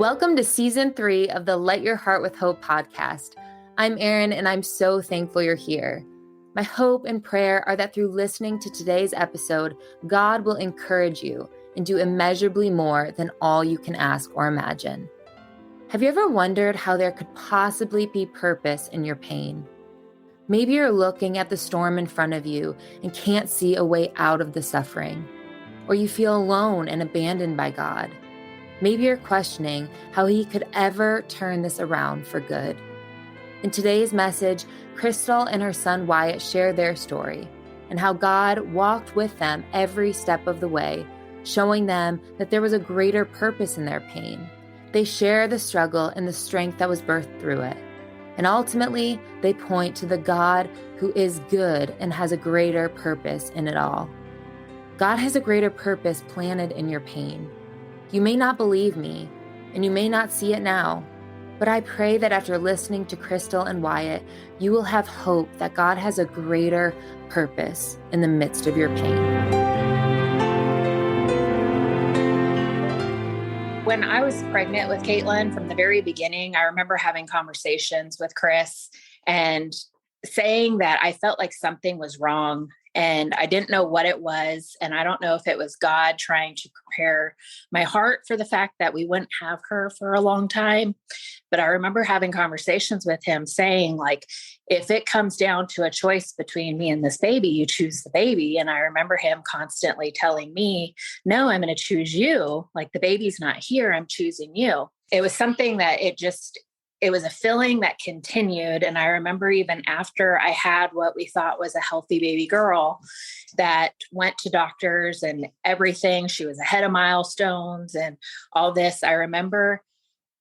Welcome to Season 3 of the Light Your Heart with Hope podcast. I'm Erin, and I'm so thankful you're here. My hope and prayer are that through listening to today's episode, God will encourage you and do immeasurably more than all you can ask or imagine. Have you ever wondered how there could possibly be purpose in your pain? Maybe you're looking at the storm in front of you and can't see a way out of the suffering, or you feel alone and abandoned by God. Maybe you're questioning how He could ever turn this around for good. In today's message, Crystal and her son Wyatt share their story and how God walked with them every step of the way, showing them that there was a greater purpose in their pain. They share the struggle and the strength that was birthed through it. And ultimately, they point to the God who is good and has a greater purpose in it all. God has a greater purpose planted in your pain. You may not believe me, and you may not see it now, but I pray that after listening to Crystal and Wyatt, you will have hope that God has a greater purpose in the midst of your pain. When I was pregnant with Katelynn from the very beginning, I remember having conversations with Chris and saying that I felt like something was wrong and I didn't know what it was. And I don't know if it was God trying to prepare my heart for the fact that we wouldn't have her for a long time. But I remember having conversations with him saying, like, if it comes down to a choice between me and this baby, you choose the baby. And I remember him constantly telling me, no, I'm going to choose you. Like, the baby's not here. I'm choosing you. It was something that it was a feeling that continued. And I remember even after I had what we thought was a healthy baby girl that went to doctors and everything, she was ahead of milestones and all this. I remember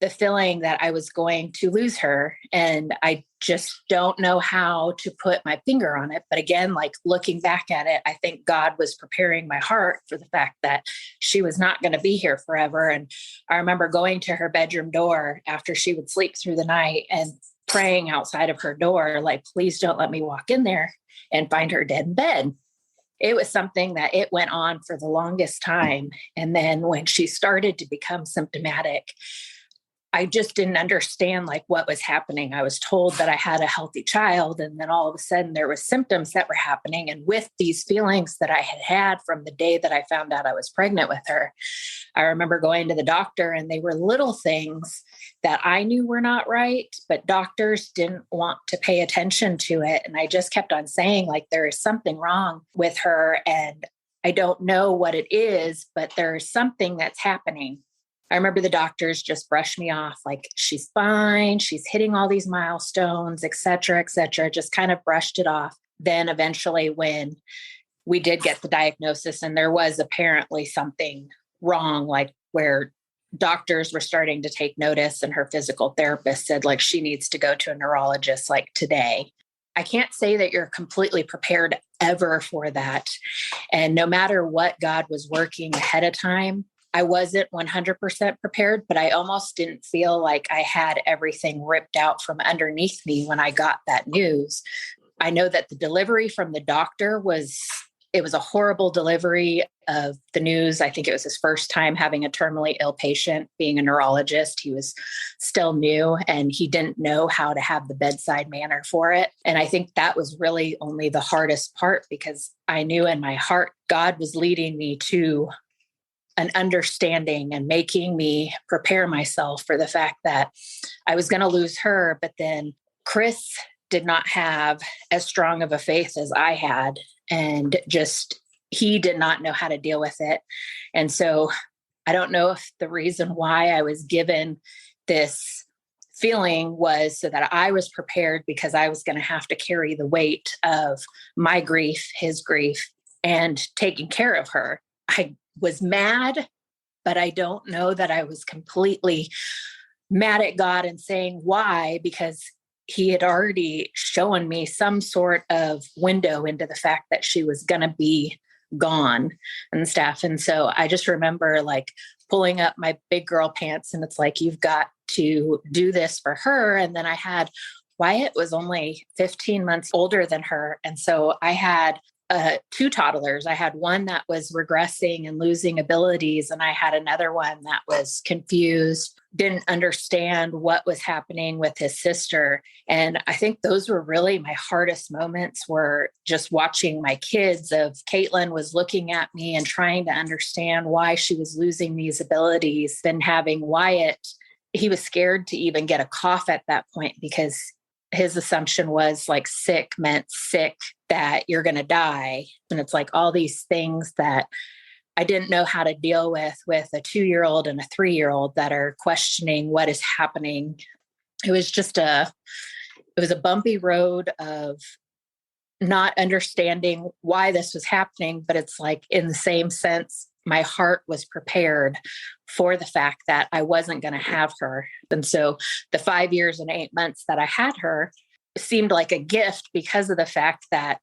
the feeling that I was going to lose her. And I just don't know how to put my finger on it. But again, like looking back at it, I think God was preparing my heart for the fact that she was not going to be here forever. And I remember going to her bedroom door after she would sleep through the night and praying outside of her door, like, please don't let me walk in there and find her dead in bed. It was something that it went on for the longest time. And then when she started to become symptomatic, I just didn't understand like what was happening. I was told that I had a healthy child, and then all of a sudden there was symptoms that were happening. And with these feelings that I had had from the day that I found out I was pregnant with her, I remember going to the doctor, and they were little things that I knew were not right, but doctors didn't want to pay attention to it. And I just kept on saying, like, there is something wrong with her, and I don't know what it is, but there is something that's happening. I remember the doctors just brushed me off, like, she's fine, she's hitting all these milestones, et cetera, just kind of brushed it off. Then eventually when we did get the diagnosis and there was apparently something wrong, like where doctors were starting to take notice and her physical therapist said, like, she needs to go to a neurologist like today. I can't say that you're completely prepared ever for that. And no matter what God was working ahead of time, I wasn't 100% prepared, but I almost didn't feel like I had everything ripped out from underneath me when I got that news. I know that the delivery from the doctor was a horrible delivery of the news. I think it was his first time having a terminally ill patient. Being a neurologist, he was still new and he didn't know how to have the bedside manner for it. And I think that was really only the hardest part, because I knew in my heart, God was leading me to an understanding and making me prepare myself for the fact that I was going to lose her. But then Chris did not have as strong of a faith as I had, and just, he did not know how to deal with it. And so I don't know if the reason why I was given this feeling was so that I was prepared, because I was going to have to carry the weight of my grief, his grief, and taking care of her. I was mad, but I don't know that I was completely mad at God and saying why, because he had already shown me some sort of window into the fact that she was going to be gone and stuff. And so I just remember like pulling up my big girl pants, and it's like, you've got to do this for her. And then Wyatt was only 15 months older than her. And so I had two toddlers. I had one that was regressing and losing abilities, and I had another one that was confused, didn't understand what was happening with his sister. And I think those were really my hardest moments, were just watching my kids. Of Katelynn was looking at me and trying to understand why she was losing these abilities. Then having Wyatt, he was scared to even get a cough at that point, because his assumption was like sick meant sick, that you're going to die. And it's like all these things that I didn't know how to deal with a 2-year-old and a 3-year-old that are questioning what is happening. It was a bumpy road of not understanding why this was happening. But it's like, in the same sense, my heart was prepared for the fact that I wasn't going to have her. And so the 5 years and 8 months that I had her seemed like a gift, because of the fact that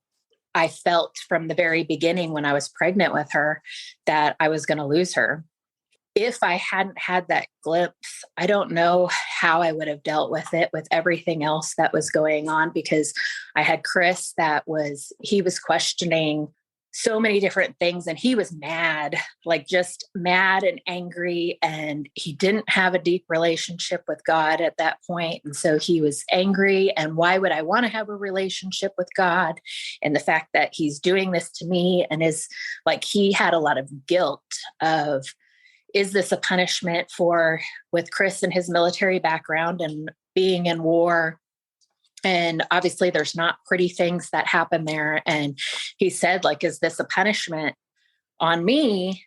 I felt from the very beginning when I was pregnant with her that I was going to lose her. If I hadn't had that glimpse, I don't know how I would have dealt with it, with everything else that was going on, because I had Chris he was questioning so many different things, and he was mad, like just mad and angry. And he didn't have a deep relationship with God at that point. And so he was angry. And why would I want to have a relationship with God? And the fact that he's doing this to me, and is like, he had a lot of guilt of, is this a punishment with Chris and his military background and being in war? And obviously there's not pretty things that happen there. And he said, like, is this a punishment on me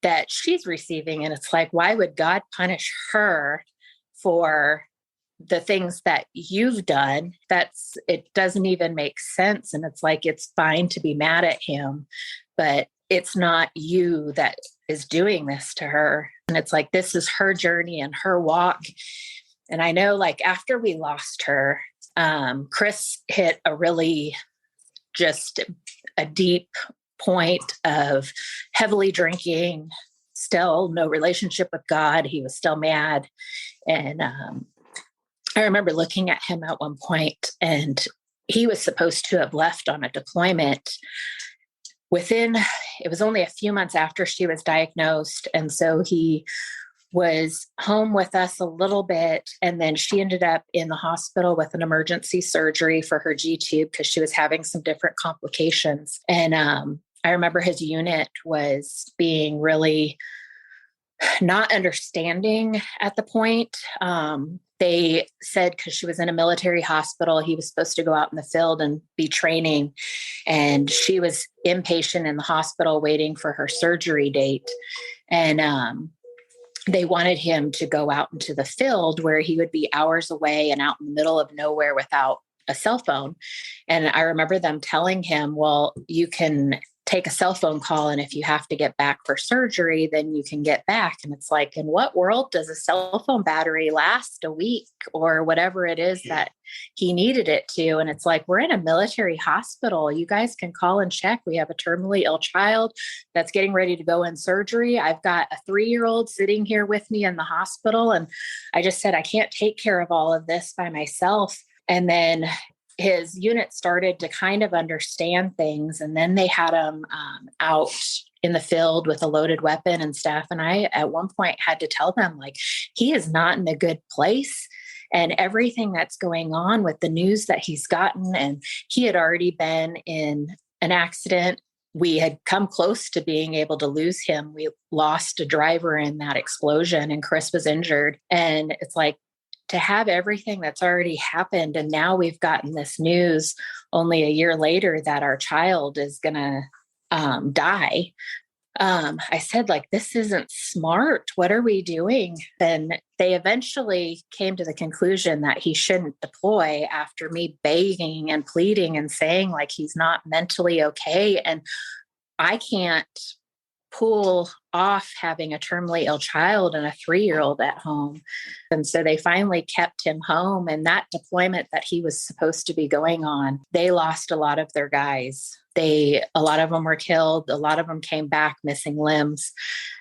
that she's receiving? And it's like, why would God punish her for the things that you've done? It doesn't even make sense. And it's like, it's fine to be mad at him, but it's not you that is doing this to her. And it's like, this is her journey and her walk. And I know, like, after we lost her, Chris hit just a deep point of heavily drinking, still no relationship with God. He was still mad. And I remember looking at him at one point, and he was supposed to have left on a deployment it was only a few months after she was diagnosed. And so he was home with us a little bit. And then she ended up in the hospital with an emergency surgery for her G-tube, because she was having some different complications. And I remember his unit was being really not understanding at the point. They said, because she was in a military hospital, he was supposed to go out in the field and be training. And she was inpatient in the hospital waiting for her surgery date. And they wanted him to go out into the field, where he would be hours away and out in the middle of nowhere without a cell phone. And I remember them telling him, well, you can take a cell phone call, and if you have to get back for surgery, then you can get back. And it's like, in what world does a cell phone battery last a week or whatever it is that he needed it to? And it's like, we're in a military hospital. You guys can call and check. We have a terminally ill child that's getting ready to go in surgery. I've got a 3-year-old sitting here with me in the hospital. And I just said, I can't take care of all of this by myself. And then his unit started to kind of understand things. And then they had him out in the field with a loaded weapon and stuff. And I, at one point, had to tell them, like, he is not in a good place. And everything that's going on with the news that he's gotten, and he had already been in an accident. We had come close to being able to lose him. We lost a driver in that explosion, and Chris was injured. And it's like, to have everything that's already happened, and now we've gotten this news only a year later that our child is going to die. I said, like, this isn't smart. What are we doing? And they eventually came to the conclusion that he shouldn't deploy, after me begging and pleading and saying, like, he's not mentally okay. And I can't pull off having a terminally ill child and a 3-year-old at home. And so they finally kept him home. And that deployment that he was supposed to be going on, they lost a lot of their guys. A lot of them were killed. A lot of them came back missing limbs.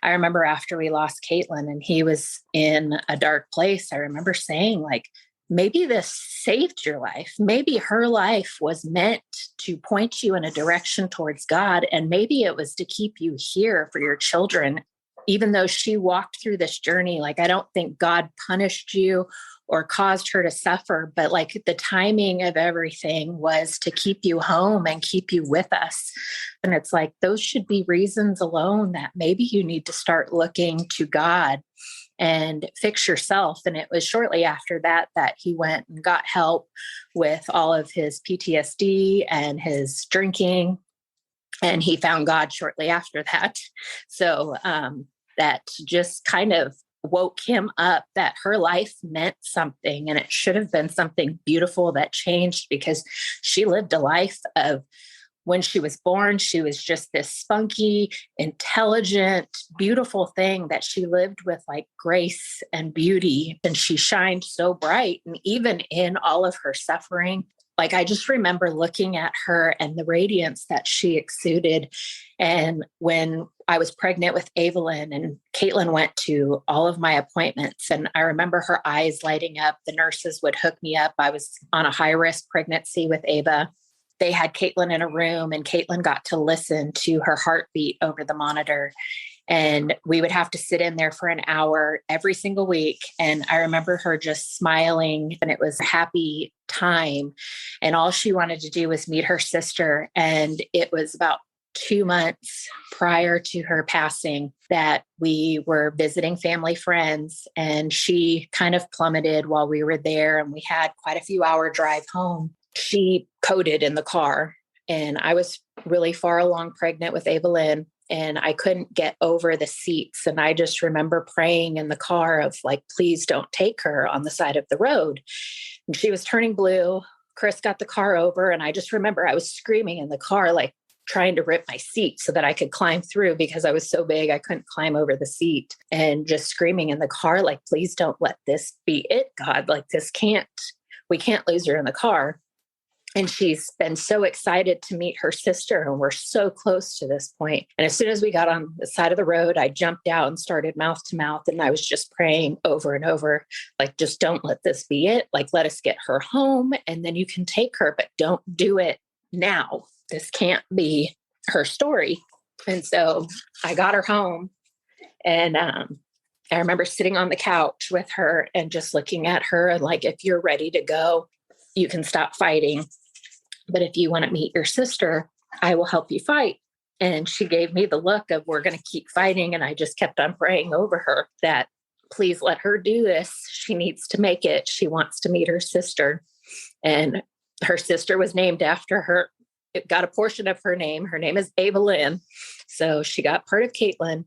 I remember after we lost Katelynn and he was in a dark place, I remember saying, like, maybe this saved your life. Maybe her life was meant to point you in a direction towards God. And maybe it was to keep you here for your children. Even though she walked through this journey, like, I don't think God punished you or caused her to suffer, but like the timing of everything was to keep you home and keep you with us. And it's like, those should be reasons alone that maybe you need to start looking to God and fix yourself. And it was shortly after that he went and got help with all of his PTSD and his drinking. And he found God shortly after that. So that just kind of woke him up that her life meant something, and it should have been something beautiful that changed, because she lived a life of, when she was born, she was just this spunky, intelligent, beautiful thing that she lived with like grace and beauty. And she shined so bright. And even in all of her suffering, like, I just remember looking at her and the radiance that she exuded. And when I was pregnant with Evelyn, and Katelynn went to all of my appointments, and I remember her eyes lighting up. The nurses would hook me up. I was on a high-risk pregnancy with Ava. They had Katelynn in a room, and Katelynn got to listen to her heartbeat over the monitor. And we would have to sit in there for an hour every single week. And I remember her just smiling, and it was a happy time. And all she wanted to do was meet her sister. And it was about 2 months prior to her passing that we were visiting family friends, and she kind of plummeted while we were there. And we had quite a few hour drive home. She coded in the car, and I was really far along pregnant with Evelyn, and I couldn't get over the seats. And I just remember praying in the car of like, please don't take her on the side of the road. And she was turning blue. Chris got the car over, and I just remember I was screaming in the car, like trying to rip my seat so that I could climb through, because I was so big, I couldn't climb over the seat, and just screaming in the car, like, please don't let this be it, God, like we can't lose her in the car. And she's been so excited to meet her sister, and we're so close to this point. And as soon as we got on the side of the road, I jumped out and started mouth to mouth. And I was just praying over and over, like, just don't let this be it. Like, let us get her home, and then you can take her, but don't do it now. This can't be her story. And so I got her home, and I remember sitting on the couch with her and just looking at her and like, if you're ready to go, you can stop fighting. But if you want to meet your sister, I will help you fight. And she gave me the look of, we're going to keep fighting. And I just kept on praying over her that, please let her do this. She needs to make it. She wants to meet her sister. And her sister was named after her. It got a portion of her name. Her name is Evelyn. So she got part of Katelynn.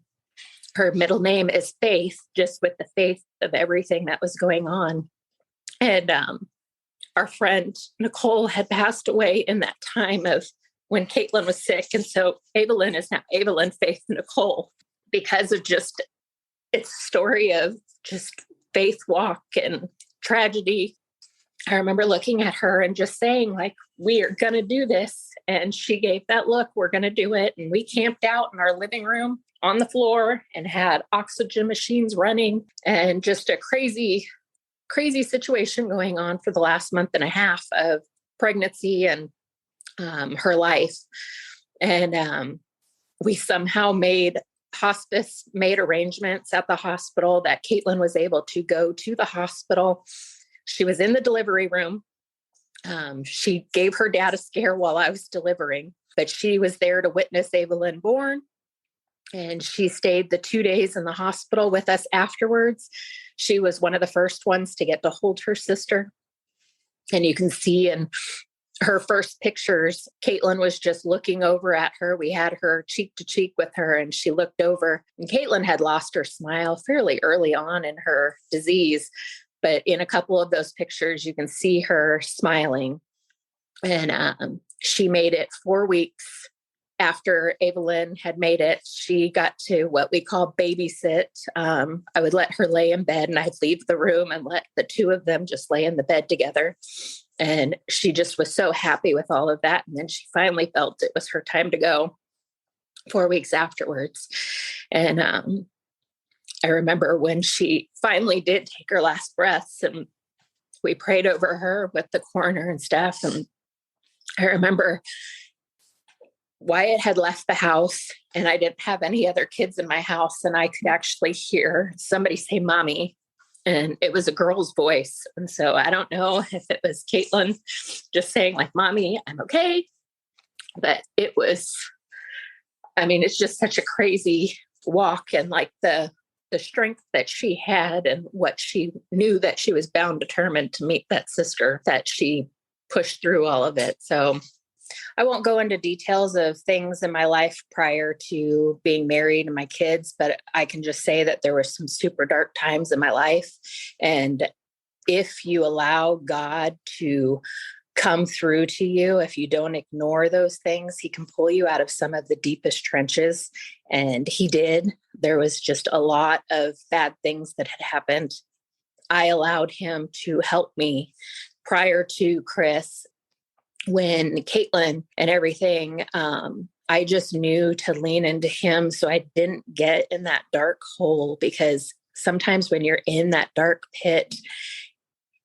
Her middle name is Faith, just with the faith of everything that was going on. And our friend Nicole had passed away in that time of when Katelynn was sick. And so Evelyn is now Evelyn Faith Nicole, because of just its story of just faith walk and tragedy. I remember looking at her and just saying, like, we are going to do this. And she gave that look, we're going to do it. And we camped out in our living room on the floor and had oxygen machines running, and just a crazy situation going on for the last month and a half of pregnancy and her life. And we somehow made arrangements at the hospital that Katelynn was able to go to the hospital. She was in the delivery room. She gave her dad a scare while I was delivering, but she was there to witness Evelyn born. And she stayed the 2 days in the hospital with us afterwards. She was one of the first ones to get to hold her sister. And you can see in her first pictures, Katelynn was just looking over at her. We had her cheek to cheek with her, and she looked over. And Katelynn had lost her smile fairly early on in her disease. But in a couple of those pictures, you can see her smiling. And she made it 4 weeks after Evelyn had made it. She got to what we call babysit. I would let her lay in bed, and I'd leave the room and let the two of them just lay in the bed together. And she just was so happy with all of that. And then she finally felt it was her time to go 4 weeks afterwards. And I remember when she finally did take her last breaths, and we prayed over her with the coroner and stuff. And I remember Wyatt had left the house and I didn't have any other kids in my house. And I could actually hear somebody say, "Mommy." And it was a girl's voice. And so I don't know if it was Katelynn just saying like, "Mommy, I'm okay." But it was, I mean, it's just such a crazy walk, and like the strength that she had and what she knew that she was bound determined to meet that sister, that she pushed through all of it. So I won't go into details of things in my life prior to being married and my kids, but I can just say that there were some super dark times in my life. And if you allow God to come through to you, if you don't ignore those things, he can pull you out of some of the deepest trenches. And he did. There was just a lot of bad things that had happened. I allowed him to help me prior to Chris. When Katelynn and everything, I just knew to lean into him so I didn't get in that dark hole, because sometimes when you're in that dark pit,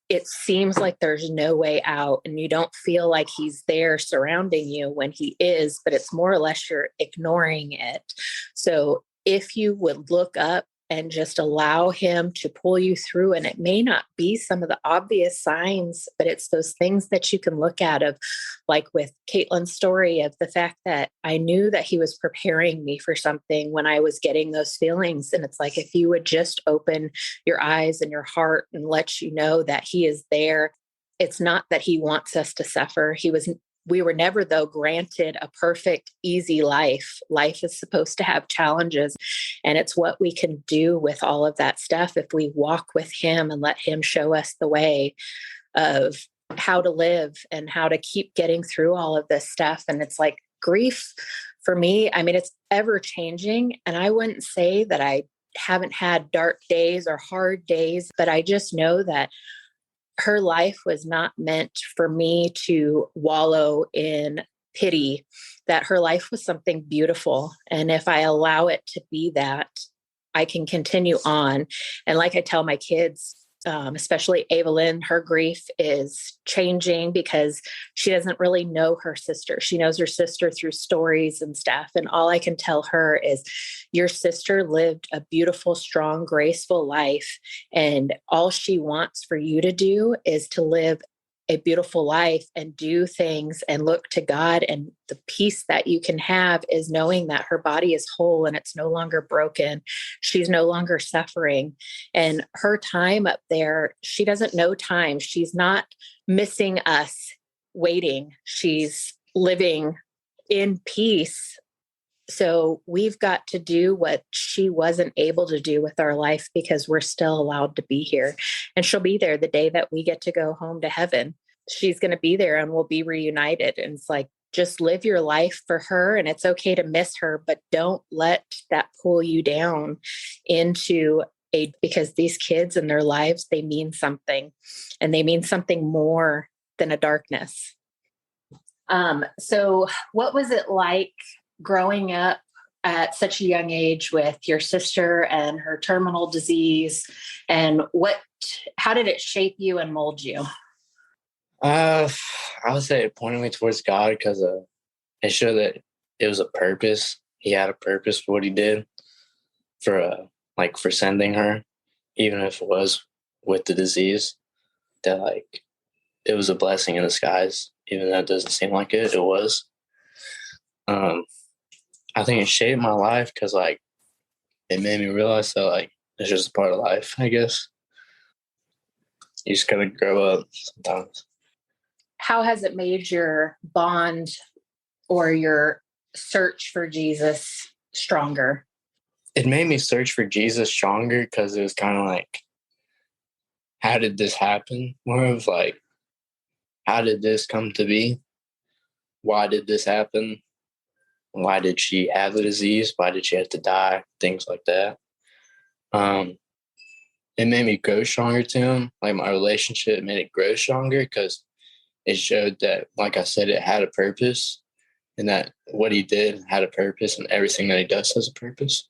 it seems like there's no way out and you don't feel like he's there surrounding you when he is, but it's more or less you're ignoring it. So if you would look up and just allow him to pull you through, and it may not be some of the obvious signs, but it's those things that you can look at, of like with Katelynn's story, of the fact that I knew that he was preparing me for something when I was getting those feelings. And it's like, if you would just open your eyes and your heart and let you know that he is there. It's not that he wants us to suffer. We were never, though, granted a perfect, easy life. Life is supposed to have challenges, and it's what we can do with all of that stuff if we walk with him and let him show us the way of how to live and how to keep getting through all of this stuff. And it's like grief for me, I mean, it's ever changing. And I wouldn't say that I haven't had dark days or hard days, but I just know that her life was not meant for me to wallow in pity, that her life was something beautiful. And if I allow it to be that, I can continue on. And like I tell my kids, especially Evelyn, her grief is changing because she doesn't really know her sister. She knows her sister through stories and stuff. And all I can tell her is, your sister lived a beautiful, strong, graceful life. And all she wants for you to do is to live a beautiful life and do things and look to God. And the peace that you can have is knowing that her body is whole and it's no longer broken. She's no longer suffering. And her time up there, she doesn't know time. She's not missing us waiting. She's living in peace. So we've got to do what she wasn't able to do with our life, because we're still allowed to be here. And she'll be there the day that we get to go home to heaven. She's going to be there and we'll be reunited. And it's like, just live your life for her. And it's okay to miss her, but don't let that pull you down into because these kids and their lives, they mean something, and they mean something more than a darkness. So what was it like growing up at such a young age with your sister and her terminal disease, and how did it shape you and mold you? I would say it pointed me towards God, because it showed that it was a purpose. He had a purpose for what he did, for sending her, even if it was with the disease, that like it was a blessing in disguise, even though it doesn't seem like it. It was. I think it shaped my life because like it made me realize that like it's just a part of life, I guess. You just gotta grow up sometimes. How has it made your bond or your search for Jesus stronger? It made me search for Jesus stronger because it was kind of like, how did this happen? More of like, how did this come to be? Why did this happen? Why did she have the disease? Why did she have to die? Things like that. It made me grow stronger to him. Like my relationship made it grow stronger because it showed that, like I said, it had a purpose, and that what he did had a purpose, and everything that he does has a purpose.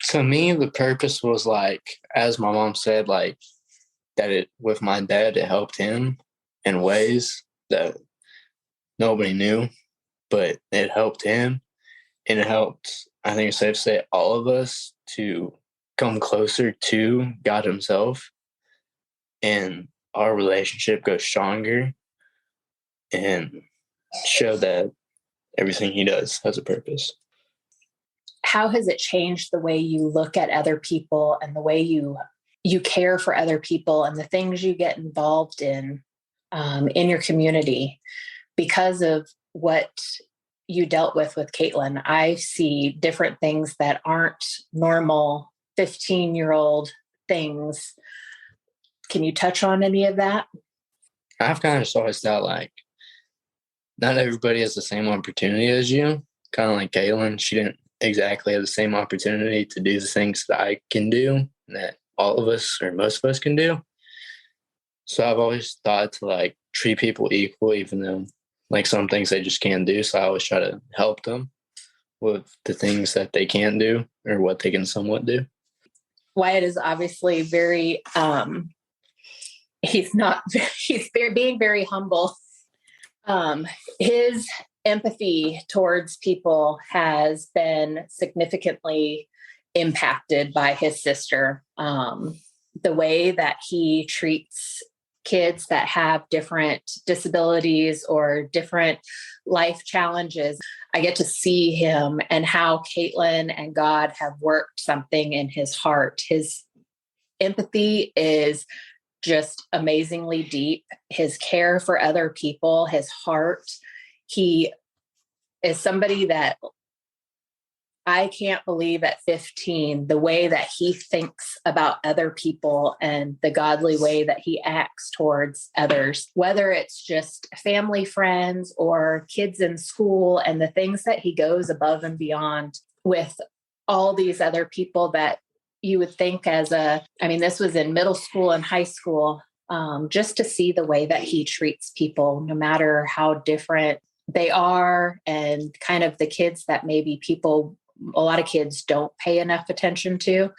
To me, the purpose was like, as my mom said, like that with my dad, it helped him in ways that nobody knew, but it helped him, and it helped, I think it's safe to say, all of us to come closer to God himself, and our relationship goes stronger and show that everything he does has a purpose. How has it changed the way you look at other people and the way you care for other people and the things you get involved in your community because of what you dealt with Katelynn? I see different things that aren't normal 15-year-old things. Can you touch on any of that? I've kind of always thought like not everybody has the same opportunity as you. Kind of like Katelynn, she didn't exactly have the same opportunity to do the things that I can do, that all of us or most of us can do. So I've always thought to like treat people equal, even though like some things they just can't do. So I always try to help them with the things that they can't do or what they can somewhat do. Wyatt is obviously very, he's being very humble. His empathy towards people has been significantly impacted by his sister. The way that he treats kids that have different disabilities or different life challenges. I get to see him and how Katelynn and God have worked something in his heart. His empathy is just amazingly deep. His care for other people, his heart. He is somebody that I can't believe at 15, the way that he thinks about other people and the godly way that he acts towards others, whether it's just family, friends, or kids in school, and the things that he goes above and beyond with all these other people that you would think this was in middle school and high school, just to see the way that he treats people, no matter how different they are, and kind of the kids that maybe a lot of kids don't pay enough attention to,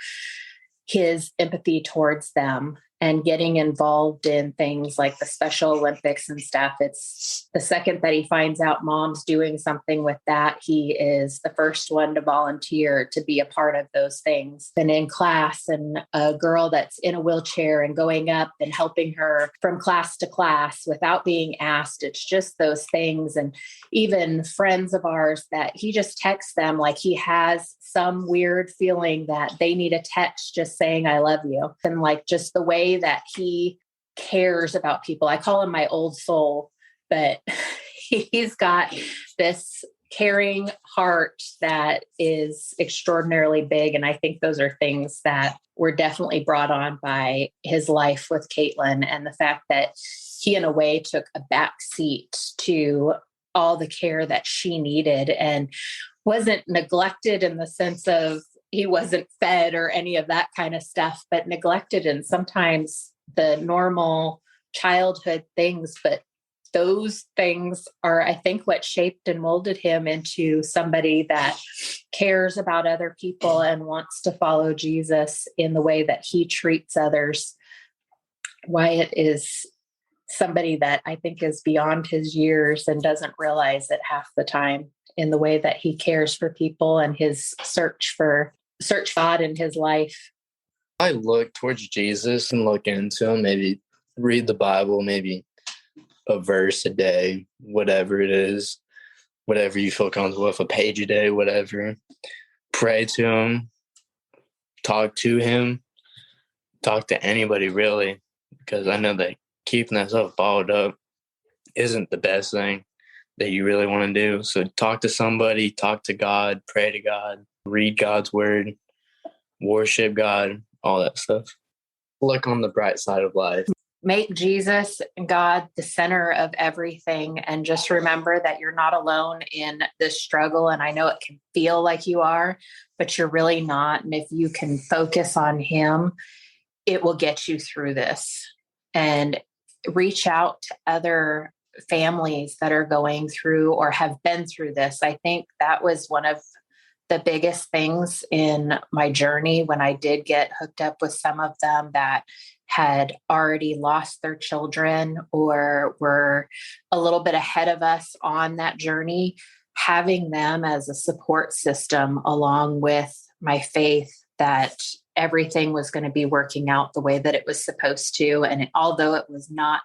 his empathy towards them and getting involved in things like the Special Olympics and stuff. It's the second that he finds out mom's doing something with that, he is the first one to volunteer to be a part of those things. And in class, and a girl that's in a wheelchair and going up and helping her from class to class without being asked. It's just those things. And even friends of ours that he just texts them like he has some weird feeling that they need a text just saying, I love you. And like just the way that he cares about people. I call him my old soul, but he's got this caring heart that is extraordinarily big. And I think those are things that were definitely brought on by his life with Katelynn, and the fact that he in a way took a back seat to all the care that she needed and wasn't neglected in the sense of he wasn't fed or any of that kind of stuff, but neglected in sometimes the normal childhood things. But those things are, I think, what shaped and molded him into somebody that cares about other people and wants to follow Jesus in the way that he treats others. Wyatt is somebody that I think is beyond his years and doesn't realize it half the time in the way that he cares for people and his search God in his life. I look towards Jesus and look into him, maybe read the Bible, maybe a verse a day, whatever it is, whatever you feel comfortable with, a page a day, whatever. Pray to him, talk to him, talk to anybody really, because I know that keeping that stuff bottled up isn't the best thing that you really want to do. So talk to somebody, talk to God, pray to God, read God's word, worship God, all that stuff. Look on the bright side of life. Make Jesus and God the center of everything. And just remember that you're not alone in this struggle. And I know it can feel like you are, but you're really not. And if you can focus on him, it will get you through this. And reach out to other families that are going through or have been through this. I think that was one of the biggest things in my journey when I did get hooked up with some of them that had already lost their children or were a little bit ahead of us on that journey, having them as a support system along with my faith that everything was going to be working out the way that it was supposed to. And although it was not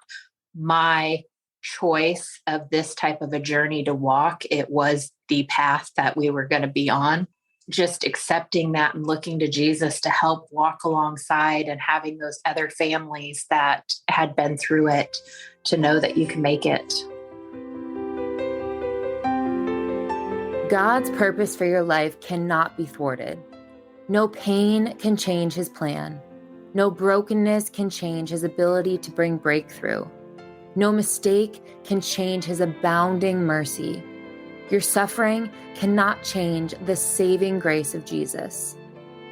my choice of this type of a journey to walk, it was the path that we were going to be on. Just accepting that and looking to Jesus to help walk alongside, and having those other families that had been through it to know that you can make it. God's purpose for your life cannot be thwarted. No pain can change his plan. No brokenness can change his ability to bring breakthrough. No mistake can change his abounding mercy. Your suffering cannot change the saving grace of Jesus.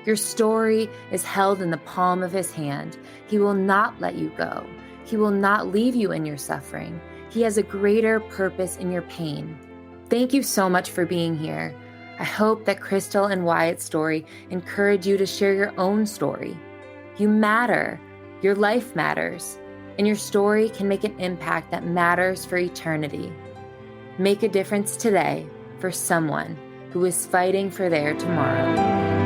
Your story is held in the palm of his hand. He will not let you go. He will not leave you in your suffering. He has a greater purpose in your pain. Thank you so much for being here. I hope that Crystal and Wyatt's story encourage you to share your own story. You matter. Your life matters. And your story can make an impact that matters for eternity. Make a difference today for someone who is fighting for their tomorrow.